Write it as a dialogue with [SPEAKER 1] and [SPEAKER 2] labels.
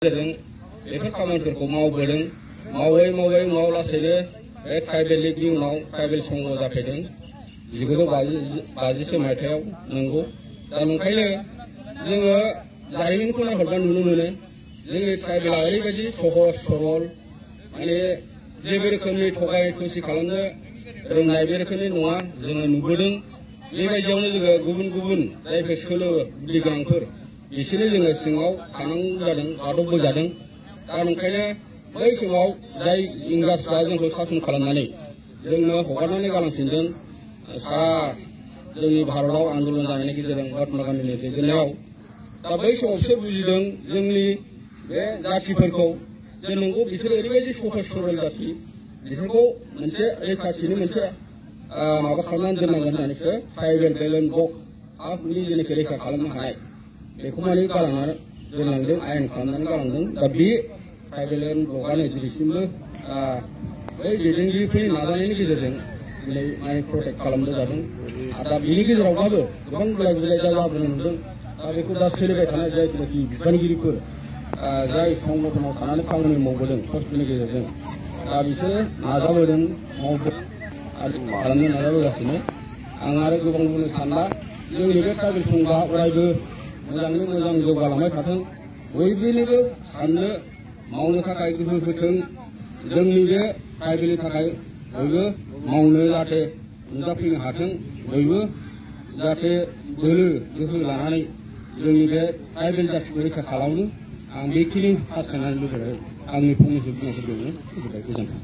[SPEAKER 1] जों बेफोर खामानिफोरखौ मावबोदों मावै मावै उनाव लासैनो बे ट्राइबेल लिगनि उनाव ट्राइबेल संघ जाफैदों 1950 मायथाइयाव नंगौ दा नंखायनो जोङो जारिमिनखौ नायहरबा नुनो मोनो जोंनि ट्राइबेला ओरैबायदि सहज सरल माने जेबो रोखोमनि थगाय खोमसि खालामनो रोंनाय बे रोखोमनि नङा जोङो नुबोदों बेबायदियावनो जोङो गुबुन गुबुन जायफोर सोलो बुद्धि गोनांफोर बिसोरनो जोङो सिङाव थानांगौ जादों गादबबोजादों दा नंखायनो बै समाव जाय इंराजफ्रा जोंखौ सासन खालामनानै जोंनो हगारनानै गालांफिनदों सारा जोंनि भारताव आन्दलन जानायनि गेजेरजों महात्मा गान्धीनि दैदेननायाव दा बै समावसो बुजिदों जोंनि बे जाथिफोरखौ जे नंगौ बिसोर ओरैबायदि सहज सरल जाथि बिसोरखौ मोनसे रैखाथिनि मोनसे माबा खालामनानै दोननांगोन होननानैसो ट्राइबेल बेलेन्स ब्लक हा हुनि जेनाखि रैखा खालामनो हानाय बेखौ माने गालांनानै दोनलांदों आयेन खालामनानै गालांदों दा बे ट्राइबेल ब्लकआनो दिनैसिमबो बै दैदेनगिरिफोरनि नाजानायनि गेजेरजों दिनै माने प्रटेक्ट खालामनो जादों दा बेनि गेजेरावब्लाबो गोबां गुलाय गुजाय जाबोनो नुदों दा बेखौ दा सोलिबाय थानाय जायखि बिबानगिरिफोर जाय संगठनाव थानानै खामानि मावबोदों पस्टफोरनि गेजेरजों दा बिसोरो नाजाबोदों मावदों आरो खालामनो नाजाबोगासिनो आं आरो गोबां बुंनो सानला जोंनि बे ट्राइबेल संघआ अरायबो मोजाङै मोजां जौगालांबाय थाथों बयनिबो साननो मावनो थाखाय गोहो होथों जोंनि बे ट्राइबेलनि थाखाय बयबो मावनो जाहाथे नुजाफैनो हाथों बयबो जाहाथे बोलो गोहो लानानै जोंनि बे ट्राइबेल जाथिखौ रैखा खालामनो आं बेखिनि हास्थायनानै लुबैबाय आंनि फंनैसो बुंनायफोरखौनो फोजोबबाय गोजोन्थों।